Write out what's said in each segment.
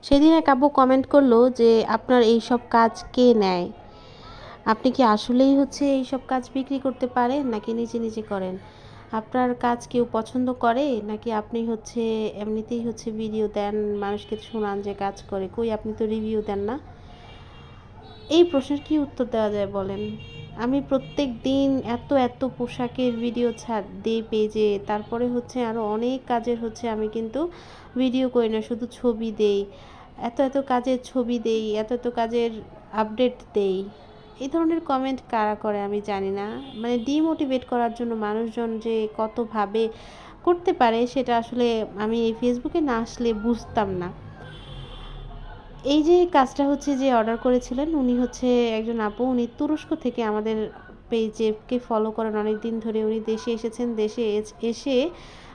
সেদিন এক আপু কমেন্ট করলো যে আপনার এই সব কাজ কে নেয়? আপনি কি আসলেই এই সব কাজ বিক্রি করতে পারেন নাকি নিজে নিজে করেন? আপনার কাজ কেউ পছন্দ করে নাকি আপনি এমনিতেই ভিডিও দেন, মানুষকে শোনান যে কাজ করে? কই, আপনি তো রিভিউ দেন না। এই প্রশ্নের কি উত্তর দেওয়া যায় বলেন? আমি প্রত্যেক দিন এত এত পোশাকের ভিডিও ছাড় দেই পেজে, তারপরে আরও অনেক কাজের আমি কিন্তু ভিডিও করি না, শুধু ছবি দেই। এত এত কাজের ছবি দেই, এত এত কাজের আপডেট দেই। এই ধরনের কমেন্ট কারা করে আমি জানি না। মানে ডিমোটিভেট করার জন্য মানুষজন যে কতভাবে করতে পারে সেটা আসলে আমি এই ফেসবুকে না আসলে বুঝতাম না। এই যে কাজটা যে অর্ডার করেছিলেন, উনি একজন আপু, উনি তুরস্ক থেকে আমাদের পেজকে ফলো করেন অনেক দিন ধরে। উনি দেশে এসেছেন, দেশে এসে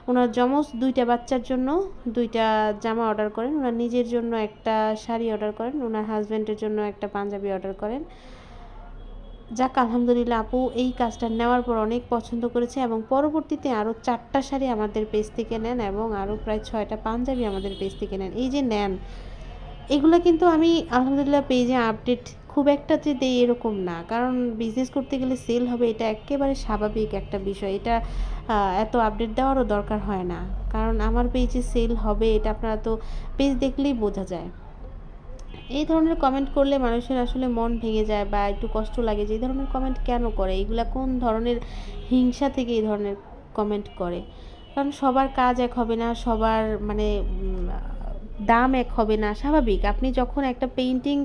ওনার যমজ 2টা বাচ্চার জন্য 2টা জামা অর্ডার করেন। ওনার নিজের জন্য একটা শাড়ি অর্ডার করেন, ওনার হাজব্যান্ডের জন্য একটা পাঞ্জাবি অর্ডার করেন। যাক, আলহামদুলিল্লাহ, আপু এই কাজটা নেওয়ার পর অনেক পছন্দ করেছে এবং পরবর্তীতে আরও 4টা শাড়ি আমাদের পেজ থেকে নেন এবং আরও প্রায় 6টা পাঞ্জাবি আমাদের পেজ থেকে নেন। এই যে নেন, এগুলো কিন্তু আমি আলহামদুলিল্লাহ পেজে আপডেট খুব একটা যে দেই এরকম না, কারণ বিজনেস করতে গেলে সেল হবে এটা একেবারে স্বাভাবিক একটা বিষয়। এটা এত আপডেট দেওয়ারও দরকার হয় না, কারণ আমার পেজে সেল হবে এটা আপনারা তো পেজ দেখলেই বোঝা যায়। এই ধরনের কমেন্ট করলে মানুষের আসলে মন ভেঙে যায় বা একটু কষ্ট লাগে যে এই ধরনের কমেন্ট কেন করে, এগুলা কোন ধরনের হিংসা থেকে এই ধরনের কমেন্ট করে। কারণ সবার কাজ এক হবে না, সবার দাম এক হবে না, স্বাভাবিক। আপনি যখন একটা পেইন্টিং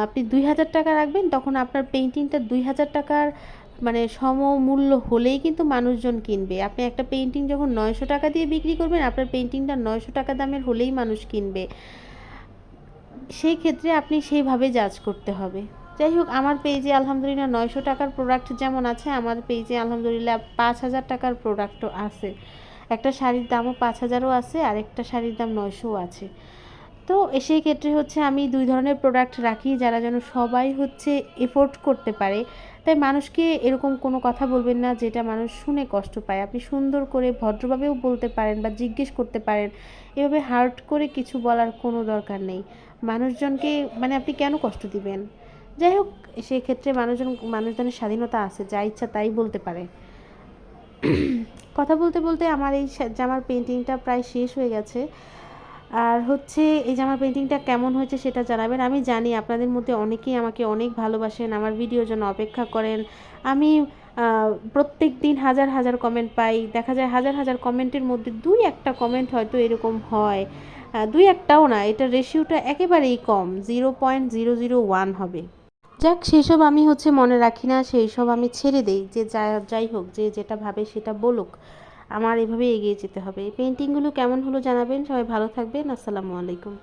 আপনি 2000 টাকা রাখবেন, তখন আপনার পেইন্টিংটা 2000 টাকার মানে সমমূল্য হলেই কিন্তু মানুষজন কিনবে। আপনি একটা পেইন্টিং যখন 900 টাকা দিয়ে বিক্রি করবেন, আপনার পেইন্টিংটা 900 টাকা দামের হলেই মানুষ কিনবে। সেই ক্ষেত্রে আপনি সেইভাবে জাজ করতে হবে। যাই হোক, আমার পেজে আলহামদুলিল্লাহ 900 টাকার প্রোডাক্ট যেমন আছে, আমার পেজে আলহামদুলিল্লাহ 5000 টাকার প্রোডাক্টও আছে। একটা শাড়ির দামও 5000ও আছে, আর একটা শাড়ির দাম 900ও আছে। তো সেই ক্ষেত্রে আমি 2 ধরনের প্রোডাক্ট রাখি, যারা যেন সবাই এফোর্ড করতে পারে। তাই মানুষকে এরকম কোনো কথা বলবেন না যেটা মানুষ শুনে কষ্ট পায়। আপনি সুন্দর করে ভদ্রভাবেও বলতে পারেন বা জিজ্ঞেস করতে পারেন। এভাবে হার্ট করে কিছু বলার কোনো দরকার নেই। মানুষজনকে মানে আপনি কেন কষ্ট দিবেন? যাই হোক, সেক্ষেত্রে মানুষজনের স্বাধীনতা আছে, যা ইচ্ছা তাই বলতে পারে। কথা বলতে বলতে আমার এই জামার পেইন্টিংটা প্রায় শেষ হয়ে গেছে। আর এই জামার পেইন্টিংটা কেমন হয়েছে সেটা জানাবেন। আমি জানি আপনাদের মধ্যে অনেকেই আমাকে অনেক ভালোবাসেন, আমার ভিডিওর জন্য অপেক্ষা করেন। আমি প্রত্যেক দিন হাজার হাজার কমেন্ট পাই। দেখা যায় হাজার হাজার কমেন্টের মধ্যে 2-1টা কমেন্ট হয়তো এরকম হয়। 2-1টাও না, এটা রেশিওটা একেবারেই কম, 0.001 হবে। যাক, সেসব আমি মনে রাখি না, সেই সব আমি ছেড়ে দেই। যে যাই হোক, যে যেটা ভাবে সেটা বলুক। আমার এভাবে এগিয়ে যেতে হবে। এই পেইন্টিংগুলো কেমন হলো জানাবেন। সবাই ভালো থাকবেন। আসসালামু আলাইকুম।